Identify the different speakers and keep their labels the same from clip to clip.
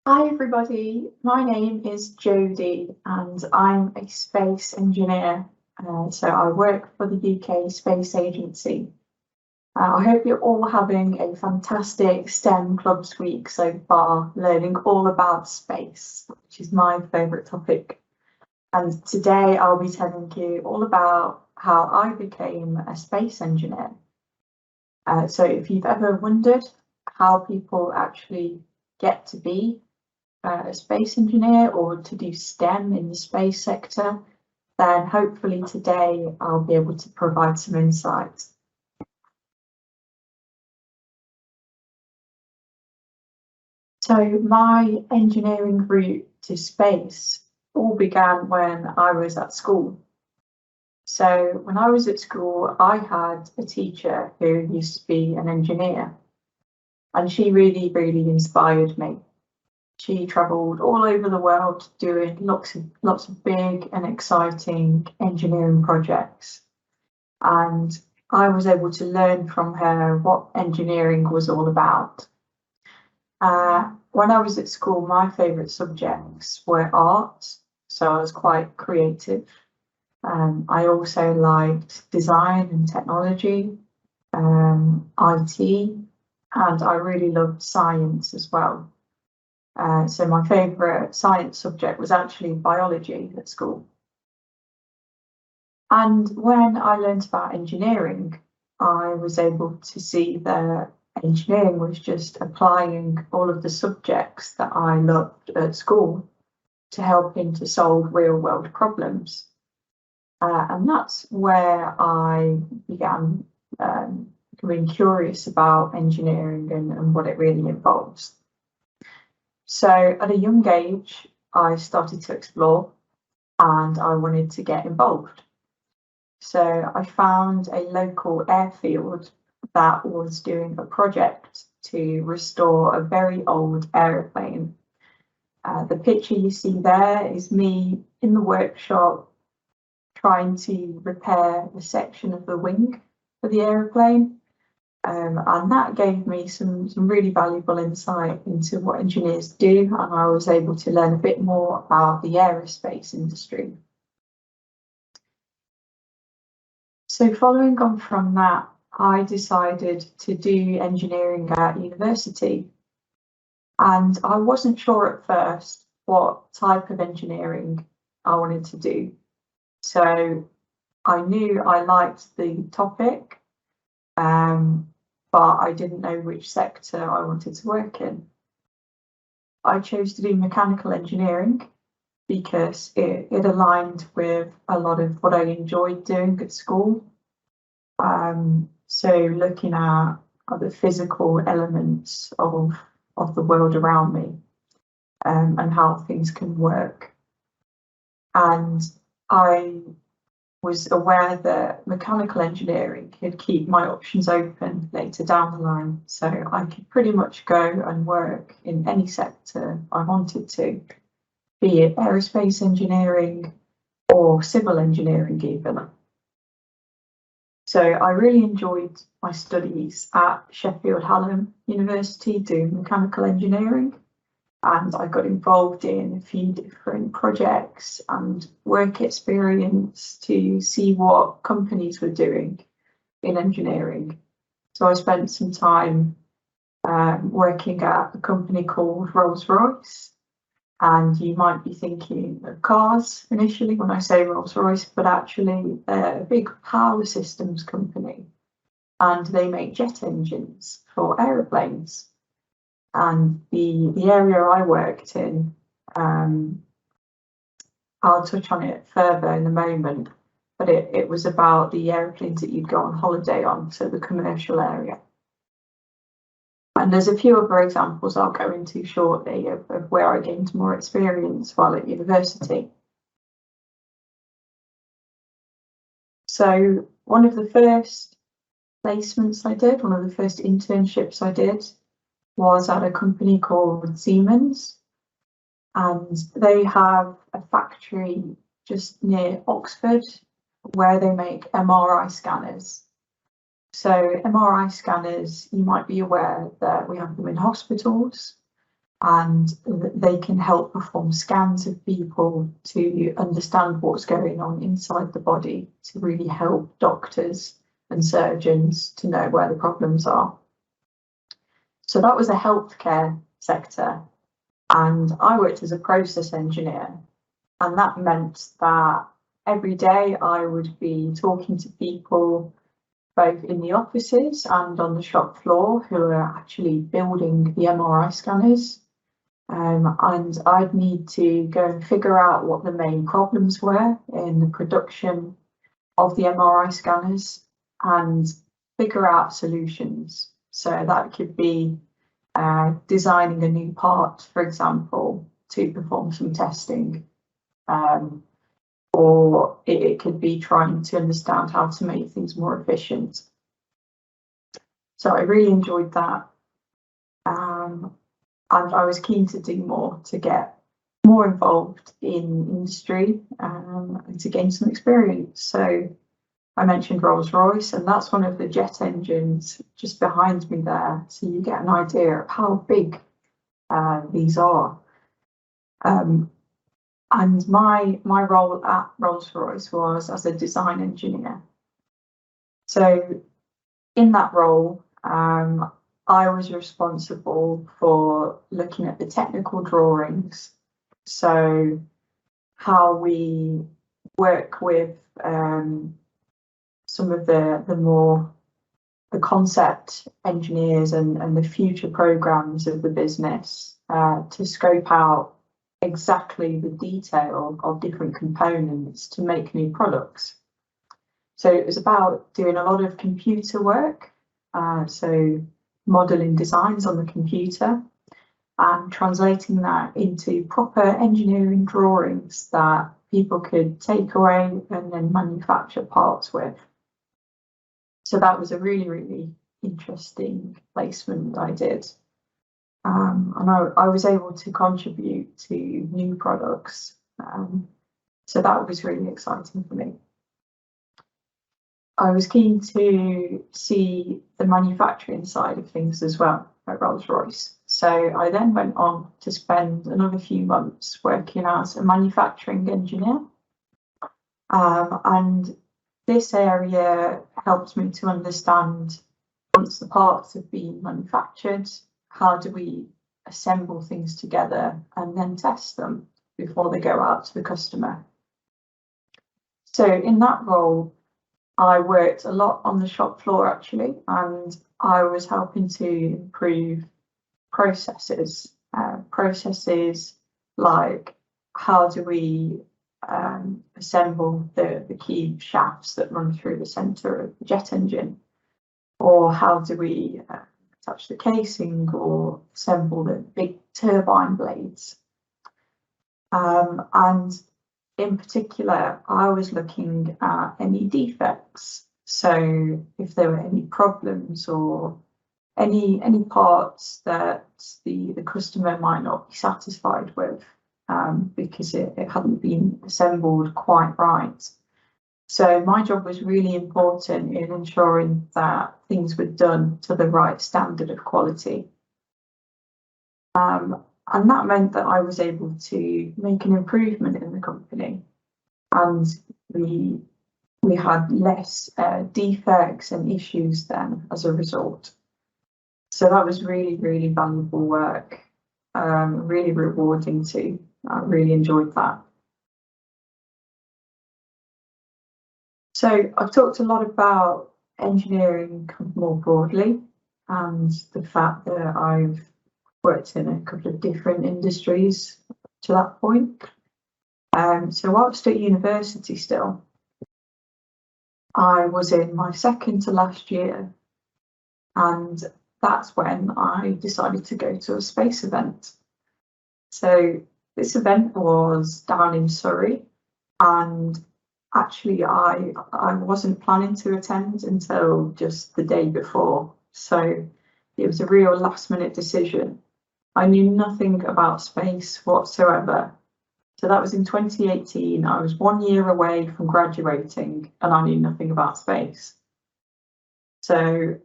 Speaker 1: Hi everybody, my name is Jodie and I'm a space engineer. So I work for the UK Space Agency. I hope you're all having a fantastic STEM Clubs week so far, learning all about space, which is my favourite topic. And today I'll be telling you all about how I became a space engineer. So if you've ever wondered how people actually get to be a space engineer or to do STEM in the space sector, then hopefully today I'll be able to provide some insight. So my engineering route to space all began when I was at school. So when I was at school, I had a teacher who used to be an engineer, and she really inspired me. She travelled all over the world doing lots of big and exciting engineering projects. And I was able to learn from her what engineering was all about. When I was at school, my favourite subjects were art, so I was quite creative. I also liked design and technology, IT, and I really loved science as well. So my favourite science subject was actually biology at school. And when I learned about engineering, I was able to see that engineering was just applying all of the subjects that I loved at school to helping to solve real world problems. And that's where I began becoming curious about engineering and what it really involves. So at a young age, I started to explore and I wanted to get involved. So I found a local airfield that was doing a project to restore a very old aeroplane. The picture you see there is me in the workshop trying to repair a section of the wing for the aeroplane. And that gave me some really valuable insight into what engineers do, and I was able to learn a bit more about the aerospace industry. So following on from that, I decided to do engineering at university, and I wasn't sure at first what type of engineering I wanted to do. So I knew I liked the topic, but I didn't know which sector I wanted to work in. I chose to do mechanical engineering because it aligned with a lot of what I enjoyed doing at school. So looking at the physical elements of the world around me, and how things can work. And I was aware that mechanical engineering could keep my options open later down the line, so I could pretty much go and work in any sector I wanted to, be it aerospace engineering or civil engineering even. So I really enjoyed my studies at Sheffield Hallam University doing mechanical engineering, and I got involved in a few different projects and work experience to see what companies were doing in engineering. So I spent some time working at a company called Royce. And you might be thinking of cars initially when I say Rolls-Royce, but actually they're a big power systems company and they make jet engines for aeroplanes. And the area I worked in, I'll touch on it further in a moment, but it was about the aeroplanes that you'd go on holiday on, so the commercial area. And there's a few other examples I'll go into shortly of where I gained more experience while at university. So one of the first placements I did, one of the first internships I did, was at a company called Siemens. And they have a factory just near Oxford where they make MRI scanners. So MRI scanners, you might be aware that we have them in hospitals, and they can help perform scans of people to understand what's going on inside the body, to really help doctors and surgeons to know where the problems are. So that was a healthcare sector, and I worked as a process engineer, and that meant that every day I would be talking to people both in the offices and on the shop floor who are actually building the MRI scanners. And I'd need to go and figure out what the main problems were in the production of the MRI scanners and figure out solutions. So that could be designing a new part, for example, to perform some testing. Or it could be trying to understand how to make things more efficient. So I really enjoyed that. And I was keen to do more, to get more involved in industry and to gain some experience. So I mentioned Rolls-Royce, and that's one of the jet engines just behind me there. So you get an idea of how big these are. And my role at Rolls-Royce was as a design engineer. So in that role, I was responsible for looking at the technical drawings. So how we work with some of the concept engineers and the future programs of the business to scope out exactly the detail of different components to make new products. So it was about doing a lot of computer work, so modelling designs on the computer and translating that into proper engineering drawings that people could take away and then manufacture parts with. So that was a really, really interesting placement that I did. And I was able to contribute to new products. So that was really exciting for me. I was keen to see the manufacturing side of things as well at Rolls-Royce. So I then went on to spend another few months working as a manufacturing engineer. And this area helped me to understand, once the parts have been manufactured, how do we assemble things together and then test them before they go out to the customer. So in that role, I worked a lot on the shop floor actually, and I was helping to improve processes. Processes like how do we assemble the key shafts that run through the centre of the jet engine, or how do we attach the casing or assemble the big turbine blades. And in particular, I was looking at any defects. So if there were any problems or any parts that the customer might not be satisfied with because it hadn't been assembled quite right. So my job was really important in ensuring that things were done to the right standard of quality. And that meant that I was able to make an improvement in the company, and we had less defects and issues then as a result. So that was really, really valuable work, really rewarding too. I really enjoyed that. So I've talked a lot about engineering more broadly, and the fact that I've worked in a couple of different industries to that point. So whilst at university still, I was in my second to last year, and that's when I decided to go to a space event. So this event was down in Surrey, and actually I wasn't planning to attend until just the day before. So it was a real last minute decision. I knew nothing about space whatsoever. So that was in 2018. I was 1 year away from graduating and I knew nothing about space. So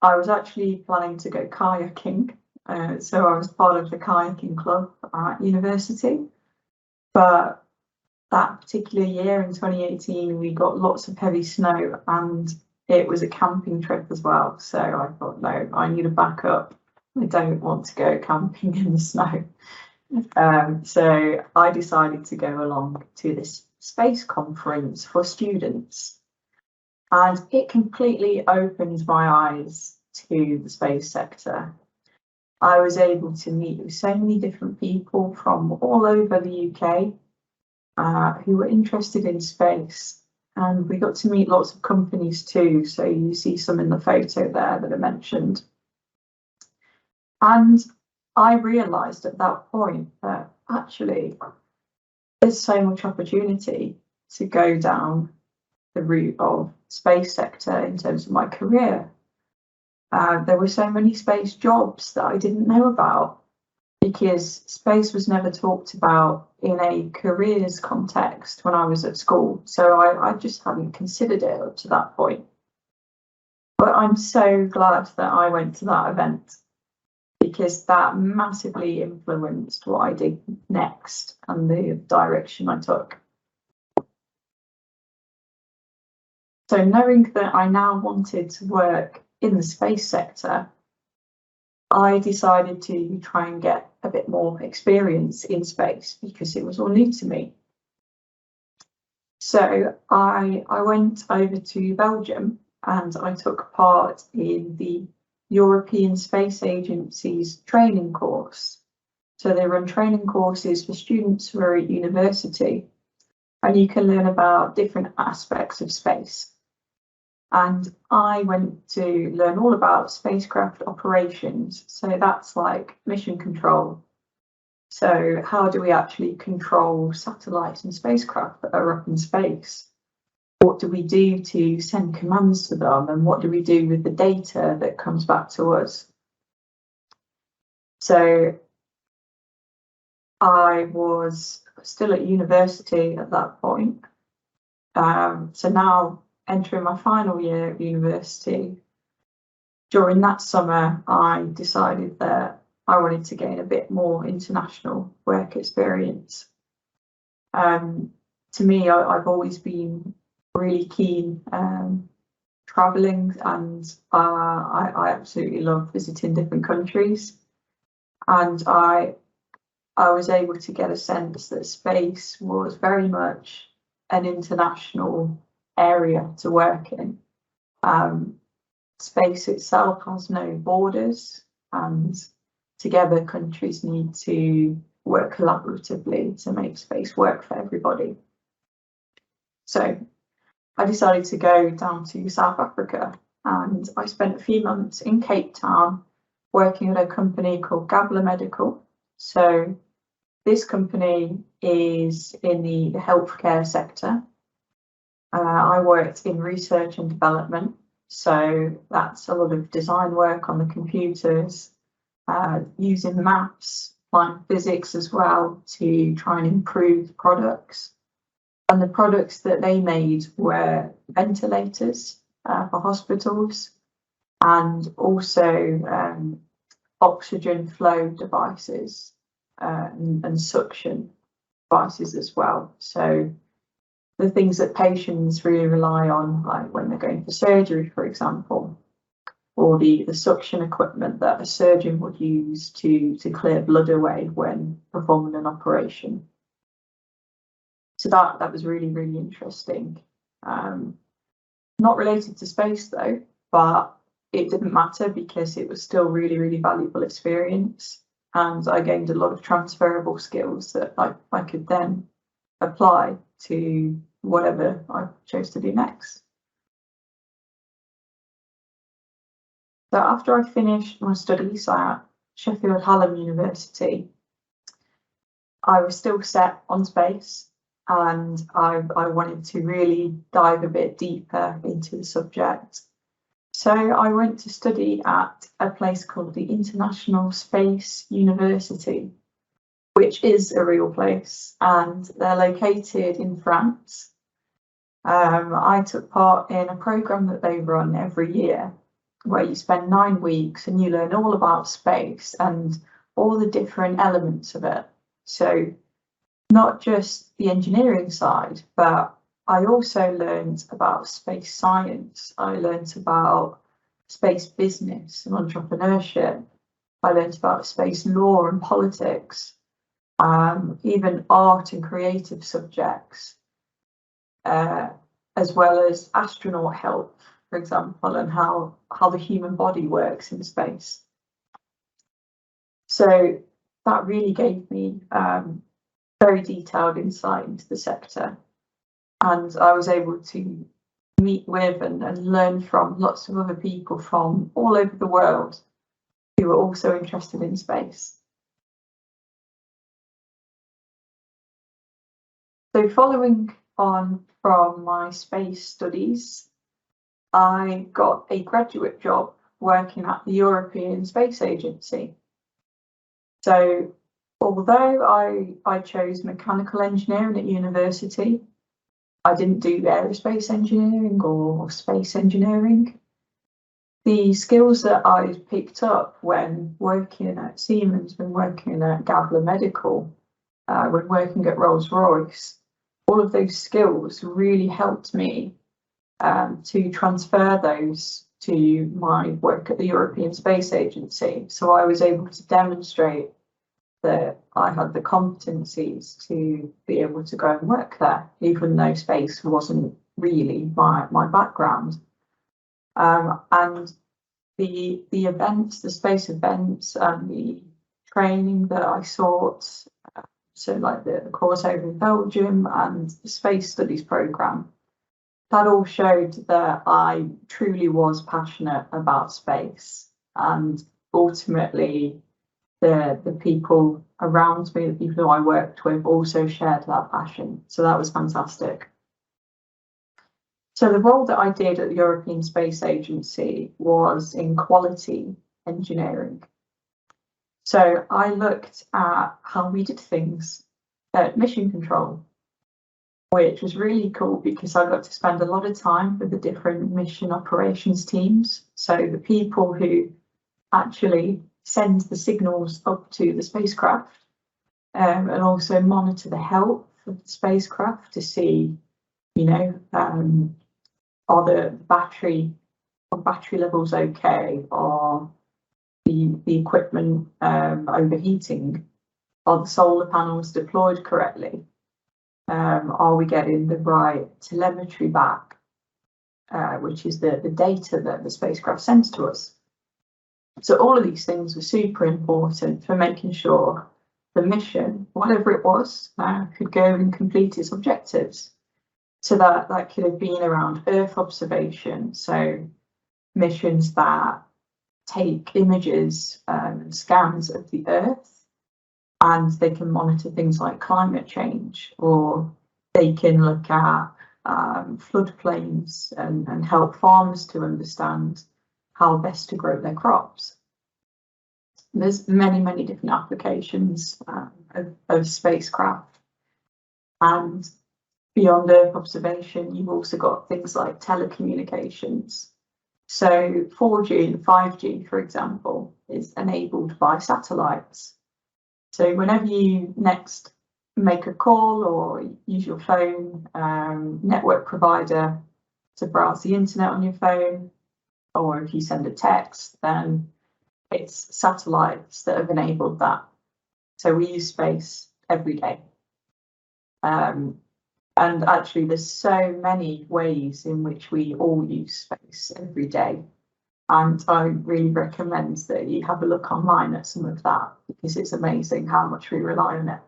Speaker 1: I was actually planning to go kayaking So I was part of the kayaking club at university. But that particular year in 2018, we got lots of heavy snow and it was a camping trip as well. So I thought, no, I need a backup. I don't want to go camping in the snow. So I decided to go along to this space conference for students. And it completely opened my eyes to the space sector. I was able to meet with so many different people from all over the UK who were interested in space. And we got to meet lots of companies too. So you see some in the photo there that are mentioned. And I realised at that point that actually there's so much opportunity to go down the route of space sector in terms of my career. There were so many space jobs that I didn't know about because space was never talked about in a careers context when I was at school. So I just hadn't considered it up to that point. But I'm so glad that I went to that event because that massively influenced what I did next and the direction I took. So knowing that I now wanted to work in the space sector, I decided to try and get a bit more experience in space because it was all new to me. So I went over to Belgium and I took part in the European Space Agency's training course. So they run training courses for students who are at university, and you can learn about different aspects of space. And I went to learn all about spacecraft operations. So that's like mission control. So how do we actually control satellites and spacecraft that are up in space? What do we do to send commands to them? And what do we do with the data that comes back to us? So I was still at university at that point. So now entering my final year of university, during that summer, I decided that I wanted to gain a bit more international work experience. To me, I've always been really keen traveling, and I absolutely love visiting different countries. And I was able to get a sense that space was very much an international area to work in. Space itself has no borders, and together countries need to work collaboratively to make space work for everybody. So I decided to go down to South Africa, and I spent a few months in Cape Town working at a company called Gabler Medical. So this company is in the healthcare sector. I worked in research and development, so that's a lot of design work on the computers, using maths, applying physics as well to try and improve products. And the products that they made were ventilators for hospitals and also oxygen flow devices and suction devices as well. So the things that patients really rely on, like when they're going for surgery, for example, or the suction equipment that a surgeon would use to clear blood away when performing an operation. So that was really, really interesting. Not related to space though, but it didn't matter because it was still really, really valuable experience. And I gained a lot of transferable skills that I could then apply to whatever I chose to do next. So after I finished my studies at Sheffield Hallam University, I was still set on space, and I wanted to really dive a bit deeper into the subject. So I went to study at a place called the International Space University, which is a real place, and they're located in France. I took part in a program that they run every year, where you spend 9 weeks and you learn all about space and all the different elements of it. So not just the engineering side, but I also learned about space science. I learned about space business and entrepreneurship. I learned about space law and politics, even art and creative subjects, as well as astronaut health, for example, and how the human body works in space. So that really gave me very detailed insight into the sector, and I was able to meet with and learn from lots of other people from all over the world who were also interested in space. So following on from my space studies, I got a graduate job working at the European Space Agency. So although I chose mechanical engineering at university, I didn't do aerospace engineering or space engineering. The skills that I picked up when working at Siemens, when working at Gabler Medical, when working at Rolls-Royce, all of those skills really helped me to transfer those to my work at the European Space Agency. So I was able to demonstrate that I had the competencies to be able to go and work there, even though space wasn't really my background. And the events, the space events and the training that I sought, so like the course over in Belgium and the space studies program, that all showed that I truly was passionate about space, and ultimately the people around me, the people who I worked with, also shared that passion. So that was fantastic. So the role that I did at the European Space Agency was in quality engineering. So I looked at how we did things at mission control, which was really cool because I got to spend a lot of time with the different mission operations teams. So the people who actually send the signals up to the spacecraft, and also monitor the health of the spacecraft to see, you know, are the battery levels okay? Are the equipment overheating? Are the solar panels deployed correctly? Are we getting the right telemetry back, which is the data that the spacecraft sends to us? So all of these things were super important for making sure the mission, whatever it was, could go and complete its objectives. So that could have been around Earth observation, so missions that take images and scans of the Earth, and they can monitor things like climate change, or they can look at floodplains and help farmers to understand how best to grow their crops. There's many different applications of spacecraft, and beyond Earth observation, you've also got things like telecommunications. So 4G and 5G, for example, is enabled by satellites. So whenever you next make a call or use your phone network provider to browse the internet on your phone, or if you send a text, then it's satellites that have enabled that. So we use space every day. And actually, there's so many ways in which we all use space every day. And I really recommend that you have a look online at some of that, because it's amazing how much we rely on it.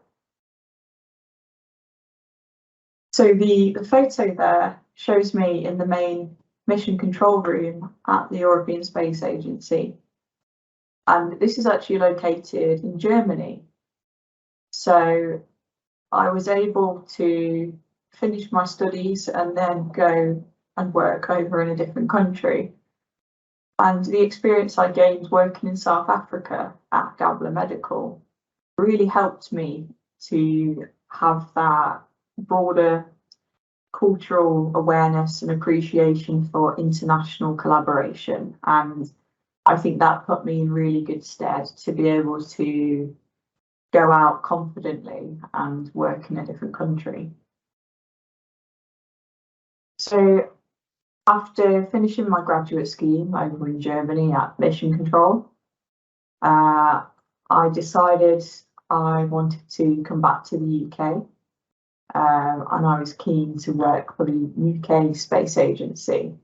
Speaker 1: So the photo there shows me in the main mission control room at the European Space Agency. And this is actually located in Germany. So I was able to finish my studies and then go and work over in a different country. And the experience I gained working in South Africa at Gabler Medical really helped me to have that broader cultural awareness and appreciation for international collaboration, and I think that put me in really good stead to be able to go out confidently and work in a different country. So after finishing my graduate scheme over in Germany at Mission Control, I decided I wanted to come back to the UK, and I was keen to work for the UK Space Agency.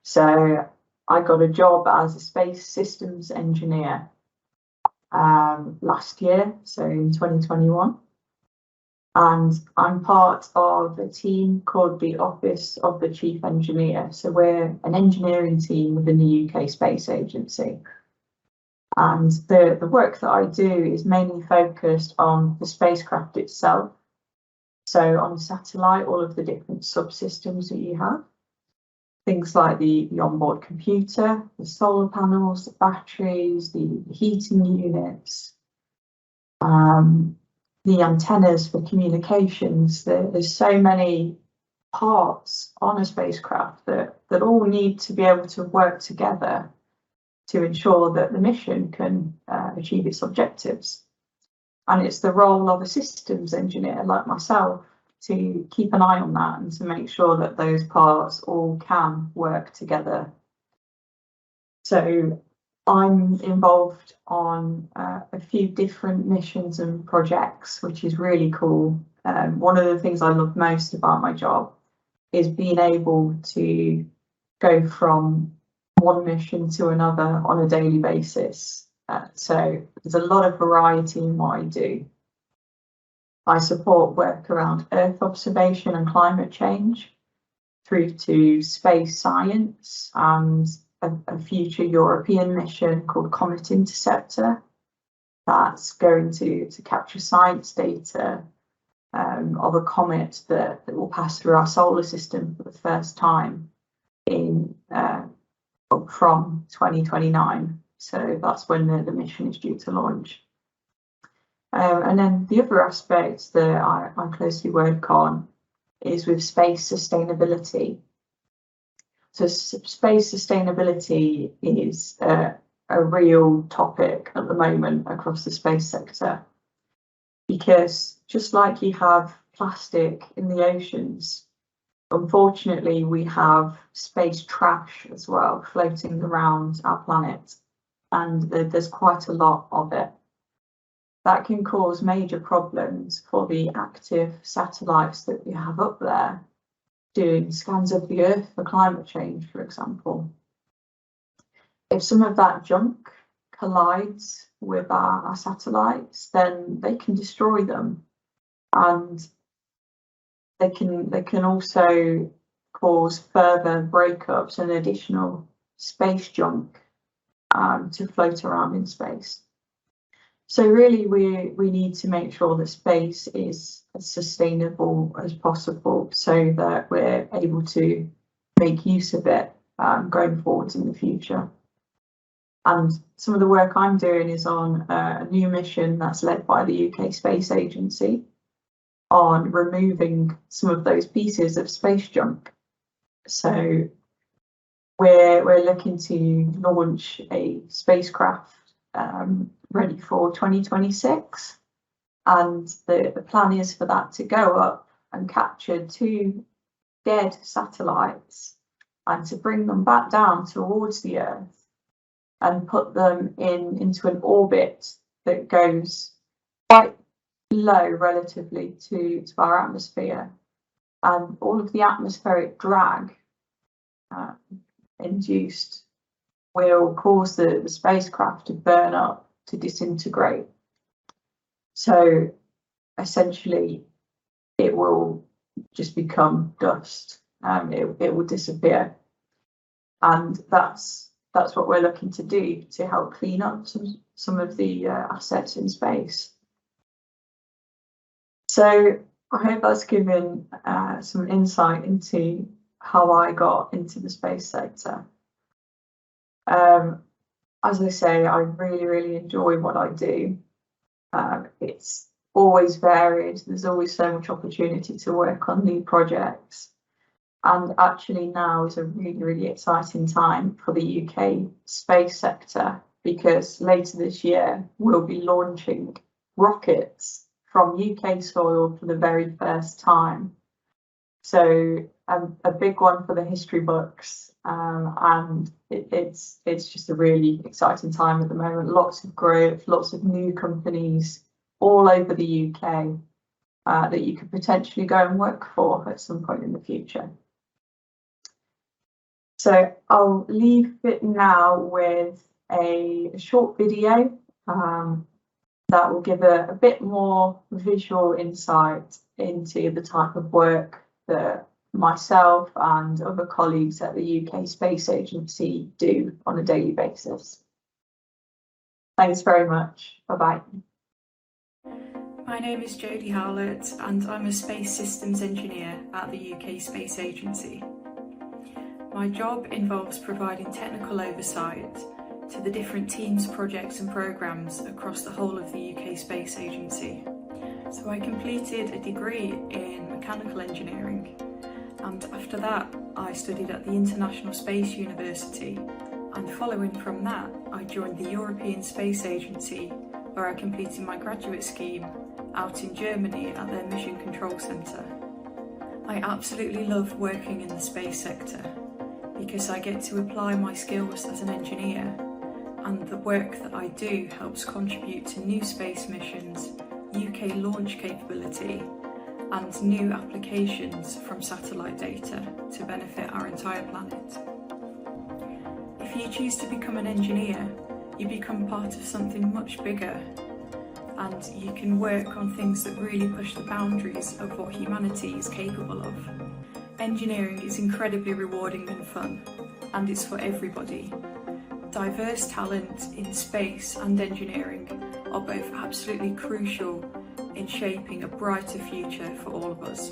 Speaker 1: So I got a job as a space systems engineer last year, so in 2021. And I'm part of a team called the Office of the Chief Engineer. So we're an engineering team within the UK Space Agency. And the work that I do is mainly focused on the spacecraft itself. So on the satellite, all of the different subsystems that you have. Things like the onboard computer, the solar panels, the batteries, the heating units, the antennas for communications. There's so many parts on a spacecraft that all need to be able to work together to ensure that the mission can achieve its objectives. And it's the role of a systems engineer like myself to keep an eye on that and to make sure that those parts all can work together. So I'm involved on a few different missions and projects, which is really cool. One of the things I love most about my job is being able to go from one mission to another on a daily basis. So there's a lot of variety in what I do. I support work around Earth observation and climate change, through to space science and a future European mission called Comet Interceptor that's going to capture science data of a comet that will pass through our solar system for the first time in from 2029. So that's when the mission is due to launch. And then the other aspect that I closely work on is with space sustainability. So space sustainability is a real topic at the moment across the space sector, because just like you have plastic in the oceans, unfortunately we have space trash as well floating around our planet, and there's quite a lot of it. That can cause major problems for the active satellites that we have up there, doing scans of the Earth for climate change, for example. If some of that junk collides with our satellites, then they can destroy them, and they can also cause further breakups and additional space junk to float around in space. So really, we need to make sure that space is as sustainable as possible so that we're able to make use of it going forwards in the future. And some of the work I'm doing is on a new mission that's led by the UK Space Agency on removing some of those pieces of space junk. So we're looking to launch a spacecraft ready for 2026, and the plan is for that to go up and capture 2 dead satellites and to bring them back down towards the Earth and put them into an orbit that goes quite low relatively to our atmosphere, and all of the atmospheric drag induced will cause the spacecraft to burn up, to disintegrate. So essentially it will just become dust. It will disappear, and that's what we're looking to do to help clean up some of the assets in space. So I hope that's given some insight into how I got into the space sector. As I say, I really enjoy what I do. It's always varied. There's always so much opportunity to work on new projects. And actually now is a really, really exciting time for the UK space sector, because later this year we'll be launching rockets from UK soil for the very first time. So a big one for the history books, and it's just a really exciting time at the moment. Lots of growth, lots of new companies all over the UK that you could potentially go and work for at some point in the future. So I'll leave it now with a short video that will give a bit more visual insight into the type of work that myself and other colleagues at the UK Space Agency do on a daily basis. Thanks very much. Bye-bye.
Speaker 2: My name is Jody Howlett and I'm a Space Systems Engineer at the UK Space Agency. My job involves providing technical oversight to the different teams, projects and programmes across the whole of the UK Space Agency. So I completed a degree in mechanical engineering, and after that I studied at the International Space University, and following from that I joined the European Space Agency, where I completed my graduate scheme out in Germany at their Mission Control Centre. I absolutely love working in the space sector because I get to apply my skills as an engineer, and the work that I do helps contribute to new space missions, UK launch capability and new applications from satellite data to benefit our entire planet. If you choose to become an engineer, you become part of something much bigger, and you can work on things that really push the boundaries of what humanity is capable of. Engineering is incredibly rewarding and fun, and it's for everybody. Diverse talent in space and engineering are both absolutely crucial in shaping a brighter future for all of us.